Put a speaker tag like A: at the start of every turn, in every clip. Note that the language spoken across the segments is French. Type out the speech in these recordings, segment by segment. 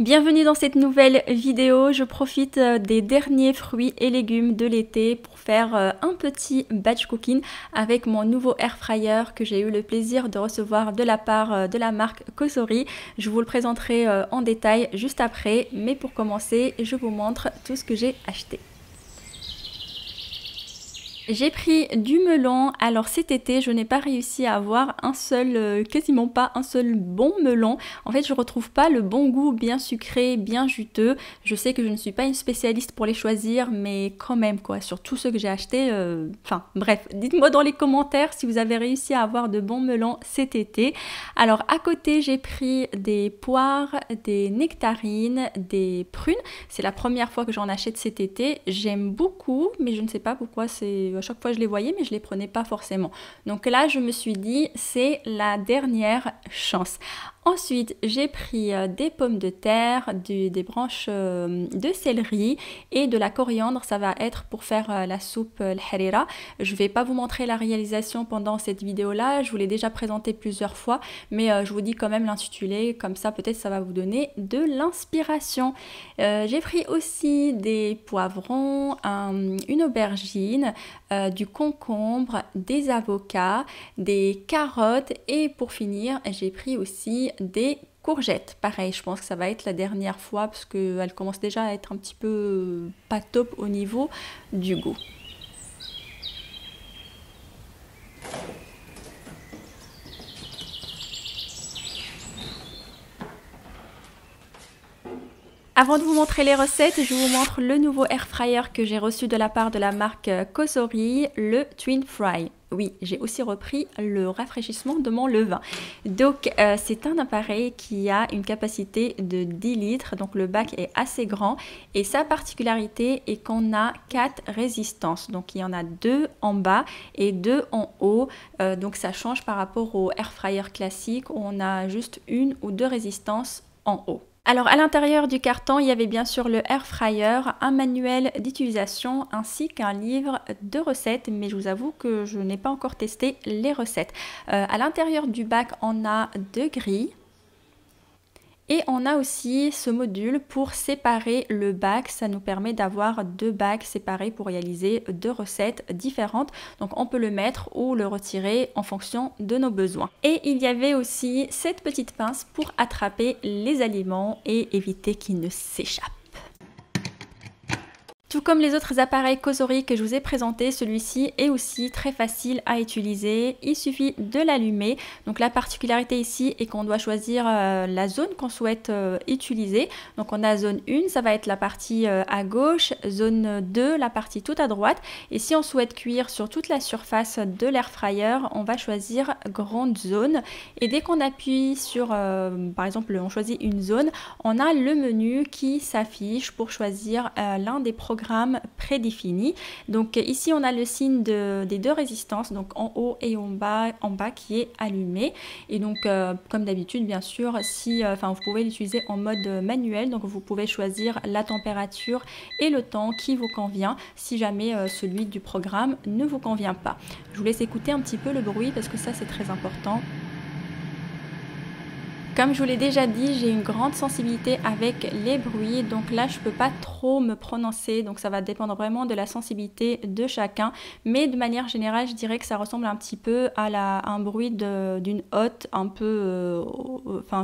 A: Bienvenue dans cette nouvelle vidéo. Je profite des derniers fruits et légumes de l'été pour faire un petit batch cooking avec mon nouveau air fryer que j'ai eu le plaisir de recevoir de la part de la marque Cosori. Je vous le présenterai en détail juste après, mais pour commencer, je vous montre tout ce que j'ai acheté. J'ai pris du melon. Alors cet été, je n'ai pas réussi à avoir un seul, quasiment pas un seul bon melon. En fait, je retrouve pas le bon goût bien sucré, bien juteux. Je sais que je ne suis pas une spécialiste pour les choisir, mais quand même quoi, sur tous ceux que j'ai achetés. Enfin bref, dites-moi dans les commentaires si vous avez réussi à avoir de bons melons cet été. Alors à côté, j'ai pris des poires, des nectarines, des prunes. C'est la première fois que j'en achète cet été. J'aime beaucoup, mais je ne sais pas pourquoi c'est... À chaque fois je les voyais mais je les prenais pas forcément. Donc là je me suis dit c'est la dernière chance. Ensuite, j'ai pris des pommes de terre, des branches de céleri et de la coriandre. Ça va être pour faire la soupe l'harira. Je ne vais pas vous montrer la réalisation pendant cette vidéo-là. Je vous l'ai déjà présenté plusieurs fois, mais je vous dis quand même l'intitulé. Comme ça, peut-être ça va vous donner de l'inspiration. J'ai pris aussi des poivrons, une aubergine, du concombre, des avocats, des carottes et pour finir, j'ai pris aussi des courgettes. Pareil, je pense que ça va être la dernière fois parce qu'elle commence déjà à être un petit peu pas top au niveau du goût. Avant de vous montrer les recettes, je vous montre le nouveau air fryer que j'ai reçu de la part de la marque Cosori, le Twin Fry. Oui, j'ai aussi repris le rafraîchissement de mon levain. Donc, c'est un appareil qui a une capacité de 10 litres. Donc, le bac est assez grand. Et sa particularité est qu'on a 4 résistances. Donc, il y en a 2 en bas et 2 en haut. Donc, ça change par rapport au air fryer classique où on a juste 1 ou 2 résistances en haut. Alors à l'intérieur du carton, il y avait bien sûr le air fryer, un manuel d'utilisation ainsi qu'un livre de recettes, mais je vous avoue que je n'ai pas encore testé les recettes. À l'intérieur du bac, on a 2 grilles. Et on a aussi ce module pour séparer le bac. Ça nous permet d'avoir 2 bacs séparés pour réaliser 2 recettes différentes. Donc on peut le mettre ou le retirer en fonction de nos besoins. Et il y avait aussi cette petite pince pour attraper les aliments et éviter qu'ils ne s'échappent. Tout comme les autres appareils Cosori que je vous ai présentés, celui-ci est aussi très facile à utiliser. Il suffit de l'allumer. Donc la particularité ici est qu'on doit choisir la zone qu'on souhaite utiliser. Donc on a zone 1, ça va être la partie à gauche, zone 2, la partie tout à droite. Et si on souhaite cuire sur toute la surface de l'air fryer, on va choisir grande zone. Et dès qu'on appuie sur, par exemple, on choisit une zone, on a le menu qui s'affiche pour choisir l'un des programmes prédéfinis. Donc ici on a le signe des 2 résistances, donc en haut et en bas qui est allumé. Et donc comme d'habitude bien sûr, si, vous pouvez l'utiliser en mode manuel, donc vous pouvez choisir la température et le temps qui vous convient si jamais celui du programme ne vous convient pas. Je vous laisse écouter un petit peu le bruit parce que ça c'est très important. Comme je vous l'ai déjà dit, j'ai une grande sensibilité avec les bruits, donc là je peux pas trop me prononcer, donc ça va dépendre vraiment de la sensibilité de chacun, mais de manière générale je dirais que ça ressemble un petit peu à un bruit d'une hotte un peu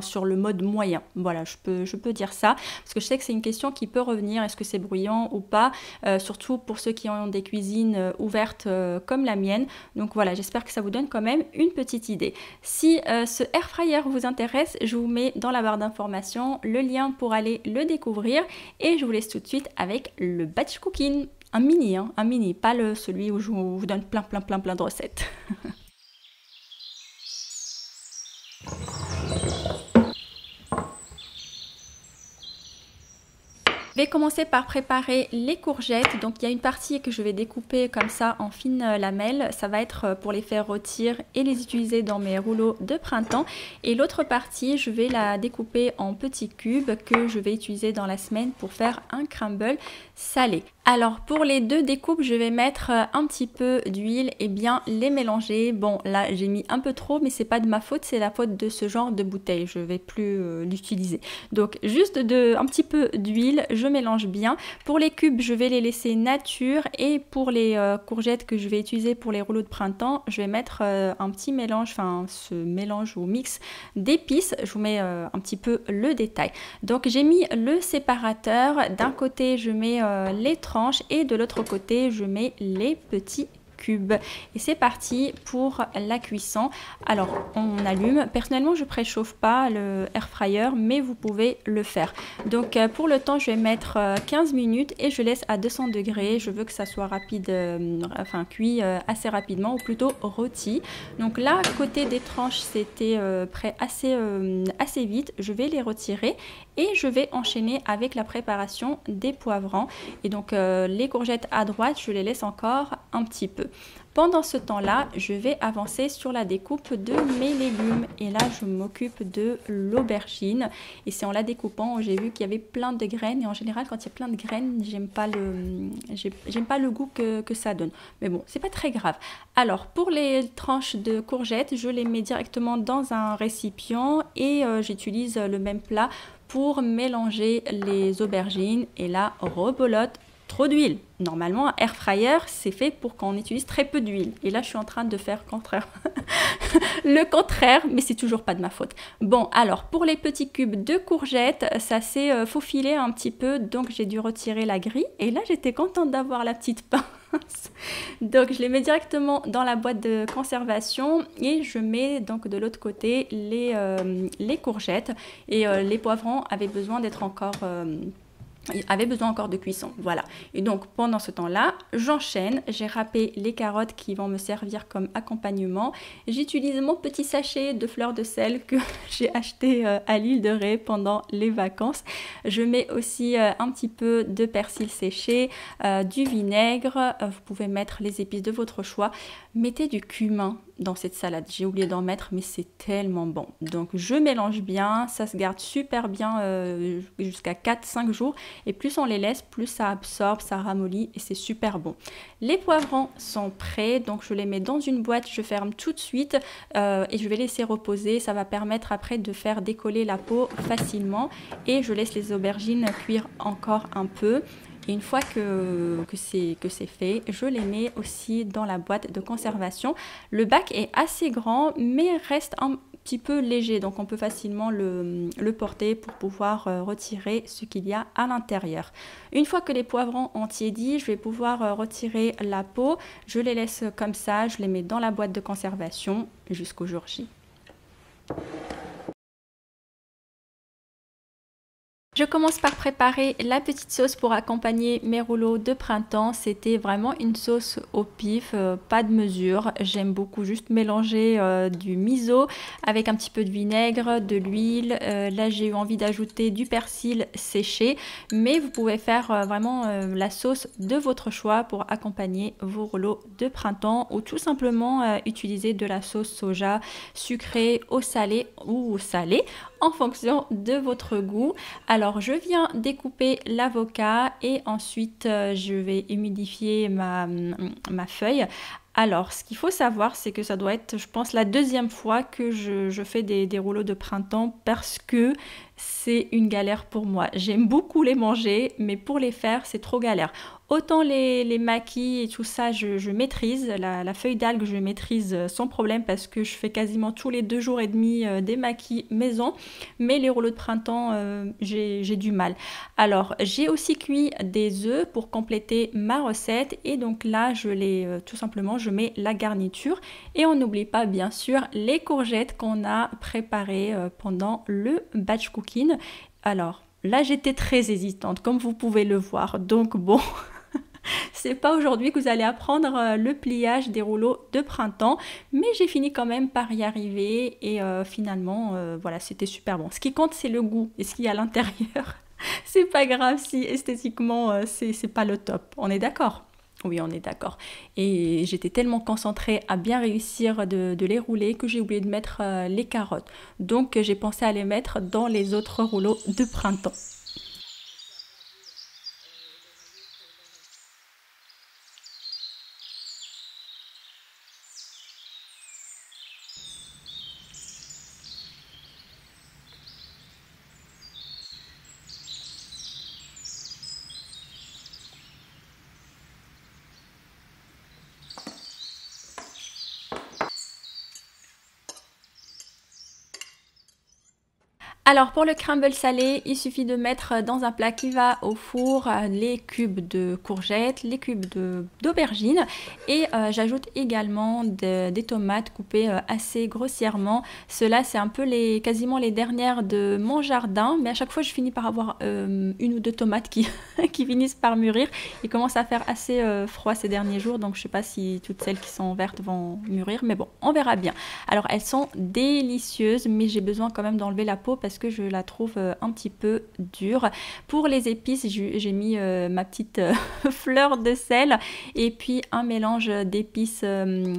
A: sur le mode moyen. Voilà, je peux dire ça, parce que je sais que c'est une question qui peut revenir, est-ce que c'est bruyant ou pas, surtout pour ceux qui ont des cuisines ouvertes comme la mienne. Donc voilà, j'espère que ça vous donne quand même une petite idée. Si ce air fryer vous intéresse, je vous mets dans la barre d'informations le lien pour aller le découvrir et je vous laisse tout de suite avec le batch cooking. Un mini, un mini, pas celui où je vous donne plein de recettes. Je vais commencer par préparer les courgettes. Donc il y a une partie que je vais découper comme ça en fines lamelles. Ça va être pour les faire rôtir et les utiliser dans mes rouleaux de printemps. Et l'autre partie, je vais la découper en petits cubes que je vais utiliser dans la semaine pour faire un crumble salé. Alors pour les deux découpes, je vais mettre un petit peu d'huile et bien les mélanger. Bon là j'ai mis un peu trop mais c'est pas de ma faute, c'est la faute de ce genre de bouteille, je vais plus l'utiliser. Donc juste un petit peu d'huile, je mélange bien. Pour les cubes je vais les laisser nature et pour les courgettes que je vais utiliser pour les rouleaux de printemps, je vais mettre un petit mélange, enfin ce mélange ou mix d'épices. Je vous mets un petit peu le détail. Donc j'ai mis le séparateur, d'un côté je mets les tranches et de l'autre côté je mets les petits cubes et c'est parti pour la cuisson. Alors on allume, personnellement je préchauffe pas le air fryer mais vous pouvez le faire. Donc pour le temps je vais mettre 15 minutes et je laisse à 200 degrés. Je veux que ça soit rapide, enfin cuit assez rapidement ou plutôt rôti. Donc là côté des tranches c'était prêt assez vite. Je vais les retirer et je vais enchaîner avec la préparation des poivrons. Et donc les courgettes à droite je les laisse encore un petit peu. Pendant ce temps-là, je vais avancer sur la découpe de mes légumes. Et là, je m'occupe de l'aubergine. Et c'est en la découpant, j'ai vu qu'il y avait plein de graines. Et en général, quand il y a plein de graines, j'aime pas le goût que ça donne. Mais bon, c'est pas très grave. Alors, pour les tranches de courgettes, je les mets directement dans un récipient. Et j'utilise le même plat pour mélanger les aubergines. Et là, rebolote. Trop d'huile. Normalement, un air fryer, c'est fait pour qu'on utilise très peu d'huile. Et là, je suis en train de faire le contraire, mais c'est toujours pas de ma faute. Bon, alors, pour les petits cubes de courgettes, ça s'est faufilé un petit peu, donc j'ai dû retirer la grille. Et là, j'étais contente d'avoir la petite pince. Donc, je les mets directement dans la boîte de conservation et je mets donc de l'autre côté les courgettes. Et les poivrons avaient besoin d'être encore... il avait besoin encore de cuisson, voilà. Et donc pendant ce temps-là, j'enchaîne. J'ai râpé les carottes qui vont me servir comme accompagnement. J'utilise mon petit sachet de fleurs de sel que j'ai acheté à l'île de Ré pendant les vacances. Je mets aussi un petit peu de persil séché, du vinaigre. Vous pouvez mettre les épices de votre choix. Mettez du cumin dans cette salade. J'ai oublié d'en mettre, mais c'est tellement bon. Donc je mélange bien, ça se garde super bien jusqu'à 4-5 jours. Et plus on les laisse, plus ça absorbe, ça ramollit et c'est super bon. Les poivrons sont prêts, donc je les mets dans une boîte, je ferme tout de suite et je vais laisser reposer. Ça va permettre après de faire décoller la peau facilement. Et je laisse les aubergines cuire encore un peu. Et une fois que c'est fait, je les mets aussi dans la boîte de conservation. Le bac est assez grand, mais reste un petit peu léger. Donc, on peut facilement le porter pour pouvoir retirer ce qu'il y a à l'intérieur. Une fois que les poivrons ont tiédi, je vais pouvoir retirer la peau. Je les laisse comme ça, je les mets dans la boîte de conservation jusqu'au jour J. Je commence par préparer la petite sauce pour accompagner mes rouleaux de printemps. C'était vraiment une sauce au pif, pas de mesure. J'aime beaucoup juste mélanger du miso avec un petit peu de vinaigre, de l'huile. Là, j'ai eu envie d'ajouter du persil séché, mais vous pouvez faire vraiment la sauce de votre choix pour accompagner vos rouleaux de printemps ou tout simplement utiliser de la sauce soja sucrée au salé ou au salé en fonction de votre goût. Alors je viens découper l'avocat et ensuite je vais humidifier ma feuille. Alors, ce qu'il faut savoir, c'est que ça doit être, je pense, la deuxième fois que je fais des rouleaux de printemps parce que c'est une galère pour moi. J'aime beaucoup les manger, mais pour les faire, c'est trop galère. Autant les maquis et tout ça, je maîtrise. La feuille d'algue, je maîtrise sans problème parce que je fais quasiment tous les 2 jours et demi des maquis maison. Mais les rouleaux de printemps, j'ai du mal. Alors, j'ai aussi cuit des œufs pour compléter ma recette. Et donc là, tout simplement, je mets la garniture. Et on n'oublie pas, bien sûr, les courgettes qu'on a préparées pendant le batch cooking. Alors, là, j'étais très hésitante, comme vous pouvez le voir. Donc bon... C'est pas aujourd'hui que vous allez apprendre le pliage des rouleaux de printemps, mais j'ai fini quand même par y arriver et finalement, voilà, c'était super bon. Ce qui compte, c'est le goût et ce qu'il y a à l'intérieur. C'est pas grave si esthétiquement, c'est pas le top. On est d'accord? Oui, on est d'accord. Et j'étais tellement concentrée à bien réussir de les rouler que j'ai oublié de mettre les carottes. Donc, j'ai pensé à les mettre dans les autres rouleaux de printemps. Alors pour le crumble salé, il suffit de mettre dans un plat qui va au four les cubes de courgettes, les cubes d'aubergines et j'ajoute également des tomates coupées assez grossièrement. Cela c'est un peu quasiment les dernières de mon jardin, mais à chaque fois je finis par avoir une ou deux tomates qui, qui finissent par mûrir. Il commence à faire assez froid ces derniers jours, donc je ne sais pas si toutes celles qui sont vertes vont mûrir, mais bon, on verra bien. Alors elles sont délicieuses, mais j'ai besoin quand même d'enlever la peau parce que je la trouve un petit peu dure. Pour les épices, j'ai mis ma petite fleur de sel et puis un mélange d'épices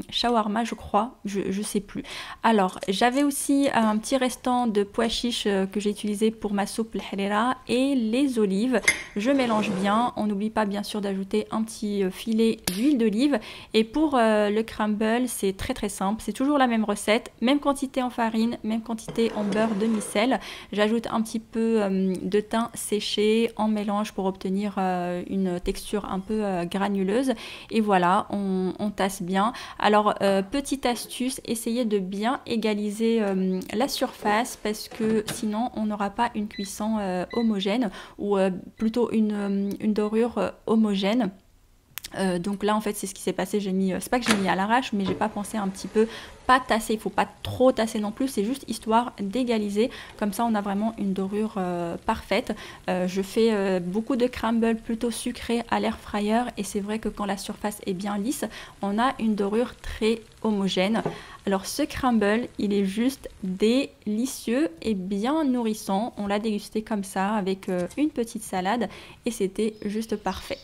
A: shawarma, je crois, je sais plus. Alors j'avais aussi un petit restant de pois chiches que j'ai utilisé pour ma soupe l'harira et les olives. Je mélange bien, on n'oublie pas bien sûr d'ajouter un petit filet d'huile d'olive. Et pour le crumble, c'est très simple, c'est toujours la même recette, même quantité en farine, même quantité en beurre demi-sel. J'ajoute un petit peu de thym séché en mélange pour obtenir une texture un peu granuleuse. Et voilà, on tasse bien. Alors, petite astuce, essayez de bien égaliser la surface parce que sinon on n'aura pas une cuisson homogène ou plutôt une dorure homogène. Donc là en fait c'est ce qui s'est passé, c'est pas que j'ai mis à l'arrache, mais j'ai pas pensé un petit peu, pas tasser, il faut pas trop tasser non plus, c'est juste histoire d'égaliser, comme ça on a vraiment une dorure parfaite. Je fais beaucoup de crumble plutôt sucré à l'air fryer et c'est vrai que quand la surface est bien lisse, on a une dorure très homogène. Alors ce crumble, il est juste délicieux et bien nourrissant, on l'a dégusté comme ça avec une petite salade et c'était juste parfait.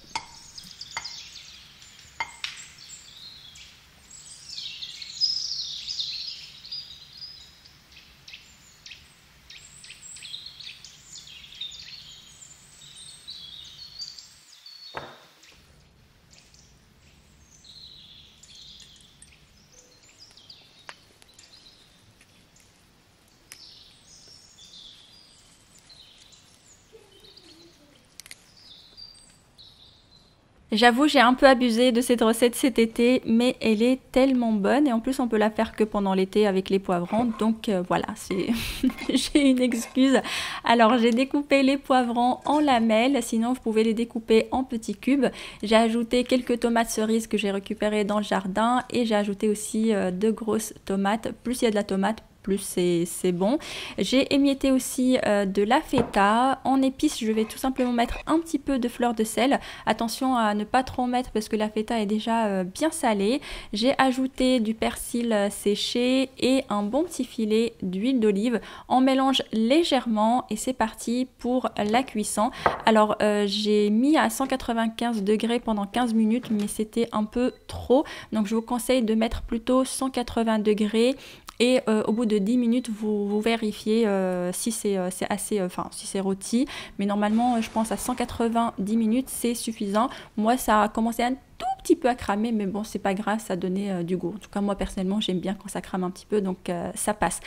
A: J'avoue, j'ai un peu abusé de cette recette cet été, mais elle est tellement bonne et en plus on peut la faire que pendant l'été avec les poivrons, donc voilà, j'ai une excuse. Alors j'ai découpé les poivrons en lamelles, sinon vous pouvez les découper en petits cubes. J'ai ajouté quelques tomates cerises que j'ai récupérées dans le jardin et j'ai ajouté aussi de grosses tomates, plus il y a de la tomate, plus c'est bon. J'ai émietté aussi de la feta. En épices, je vais tout simplement mettre un petit peu de fleur de sel. Attention à ne pas trop mettre parce que la feta est déjà bien salée. J'ai ajouté du persil séché et un bon petit filet d'huile d'olive. On mélange légèrement et c'est parti pour la cuisson. Alors j'ai mis à 195 degrés pendant 15 minutes, mais c'était un peu trop. Donc je vous conseille de mettre plutôt 180 degrés. Et au bout de 10 minutes, vous vérifiez si c'est assez, si c'est rôti. Mais normalement, je pense à 190 minutes, c'est suffisant. Moi, ça a commencé un tout petit peu à cramer, mais bon, c'est pas grave, ça donnait du goût. En tout cas, moi, personnellement, j'aime bien quand ça crame un petit peu, donc ça passe.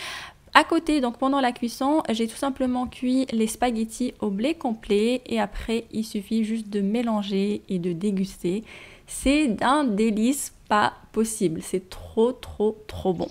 A: À côté, donc pendant la cuisson, j'ai tout simplement cuit les spaghettis au blé complet. Et après, il suffit juste de mélanger et de déguster. C'est d'un délice pas possible. C'est trop bon.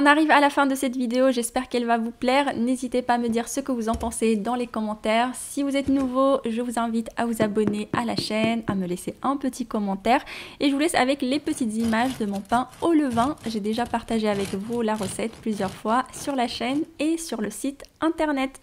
A: On arrive à la fin de cette vidéo, j'espère qu'elle va vous plaire. N'hésitez pas à me dire ce que vous en pensez dans les commentaires. Si vous êtes nouveau, je vous invite à vous abonner à la chaîne, à me laisser un petit commentaire. Et je vous laisse avec les petites images de mon pain au levain. J'ai déjà partagé avec vous la recette plusieurs fois sur la chaîne et sur le site internet.